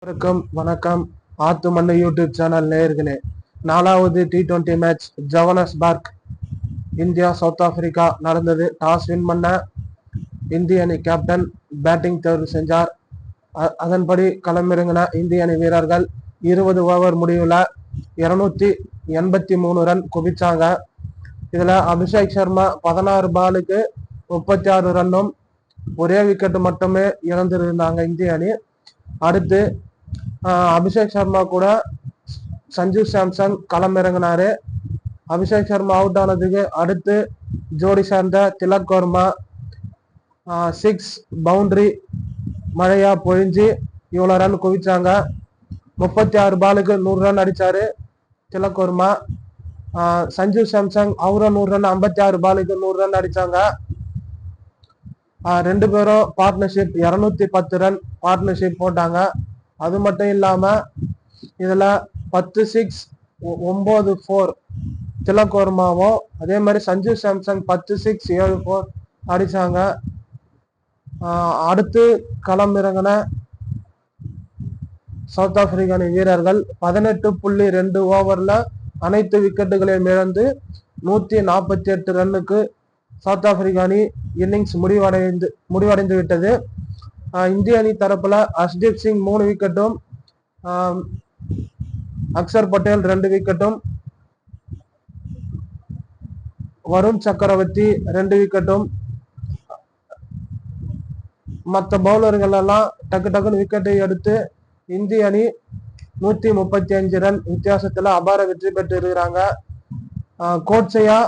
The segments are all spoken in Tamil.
வணக்கம் ஆத்து மண்ணு யூடியூப் சேனல் நேயர்களே, 4வது T20 match Johannesburg India south Africa நடந்தது. டாஸ் வின் பண்ண இந்திய அணி கேப்டன் பேட்டிங் தேர்வு செஞ்சார். அதன்படி களமிறங்கின இந்திய அணி வீரர்கள் 20 ஓவர் முடிவுல 283 ரன் குவிச்சாங்க. இதுல அபிஷேக் சர்மா 16 பாலுக்கு 36 ரன்னும் ஒரே விக்கெட் மட்டுமே இழந்திருந்தாங்க இந்திய அணி. அடுத்து அபிஷேக் சர்மா கூட சஞ்சு சாம்சன் களமிறங்கினாரு. அபிஷேக் சர்மா அவுட் ஆனதுக்கு அடுத்து ஜோடி சேர்ந்த திலக் வர்மா 6 பவுண்டரி மழையா பொழிஞ்சு இவ்வளவு ரன் குவிச்சாங்க. 36 பாலுக்கு 100 ரன் அடிச்சாரு திலக் வர்மா. சஞ்சு சாம்சன் அவரும் 100 ரன் 56 பாலுக்கு 100 ரன் அடிச்சாங்க. ரெண்டு பேரும் பார்ட்னர்ஷிப் 210 ரன் பார்ட்னர்ஷிப் போட்டாங்க. அது மட்டும் இல்லாம இதுல 10 6 9 4 திலக் வர்மாவும் அதே மாதிரி சஞ்சு சாம்சன் 10 6 7 4 அடிச்சாங்க. அடுத்து களம் இறங்கின சவுத் ஆப்பிரிக்க அணி வீரர்கள் 18.2 ஓவர்ல அனைத்து விக்கெட்டுகளையும் இழந்து 148 ரன்னுக்கு சவுத் ஆப்பிரிக்க அணி இன்னிங்ஸ் முடிவடைந்து விட்டது. இந்திய அணி தரப்புல ஹர்ஷ்தீப் சிங் 3 விக்கெட்டும், அக்சர் பட்டேல் 2 விக்கெட்டும், வருண் சக்கரவர்த்தி 2 விக்கெட்டும், மற்ற பவுலர்கள் எல்லாம் டக்குன்னு விக்கெட்டை எடுத்து இந்திய அணி 135 ரன் வித்தியாசத்துல அபார வெற்றி பெற்று இருக்கிறாங்க. கோட்சையா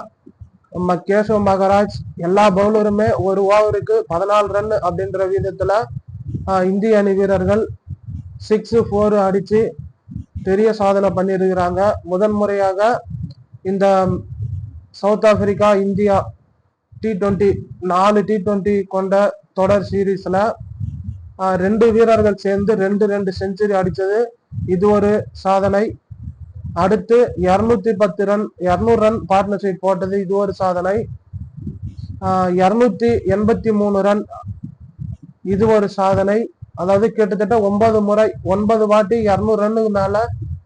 கேசவ் மகராஜ் எல்லா பவுலருமே ஒரு ஓவருக்கு 14 ரன் அப்படின்ற விதத்துல இந்திய அணி வீரர்கள் 6 4 அடிச்சு பெரிய சாதனை பண்ணியிருக்கிறாங்க. முதன்முறையாக இந்த south Africa India T20 4 T20 கொண்ட தொடர் சீரீஸ்ல 2 வீரர்கள் சேர்ந்து 2 செஞ்சுரி அடிச்சது இது ஒரு சாதனை. அடுத்து 210 ரன் 200 ரன் பார்ட்னர்ஷிப் போட்டது இது ஒரு சாதனை. 283 ரன் இது ஒரு சாதனை. அதாவது கிட்டத்தட்ட 9 வாட்டி 200 ரன்னுக்கு மேல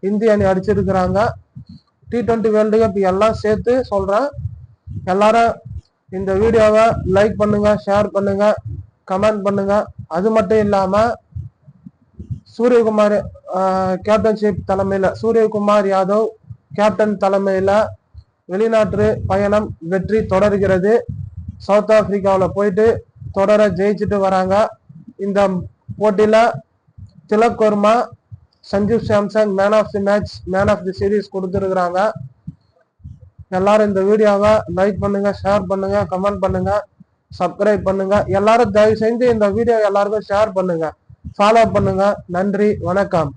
இந்திய அணி அடிச்சிருக்கிறாங்க. T20 வேர்ல்டு கப் எல்லாம் சேர்த்து சொல்றேன். எல்லாரும் இந்த வீடியோவை லைக் பண்ணுங்க, ஷேர் பண்ணுங்க, கமெண்ட் பண்ணுங்க. அது மட்டும் இல்லாம சூரியகுமார் கேப்டன்ஷிப் தலைமையில சூரியகுமார் யாதவ் கேப்டன் தலைமையில வெளிநாட்டு பயணம் வெற்றி தொடர்கிறது. சவுத் ஆப்பிரிக்காவில் போயிட்டு தொடர ஜெயிச்சுட்டு வராங்க. இந்த போட்டியில Tilak Varma, Sanju Samson man of the match, man of the series கொடுத்துருக்குறாங்க. எல்லாரும் இந்த வீடியோவை லைக் பண்ணுங்க, ஷேர் பண்ணுங்க, கமெண்ட் பண்ணுங்க, சப்ஸ்கிரைப் பண்ணுங்க. எல்லாரும் தயவு செஞ்சு இந்த வீடியோ எல்லாருக்கும் ஷேர் பண்ணுங்க, ஃபாலோ பண்ணுங்க. நன்றி, வணக்கம்.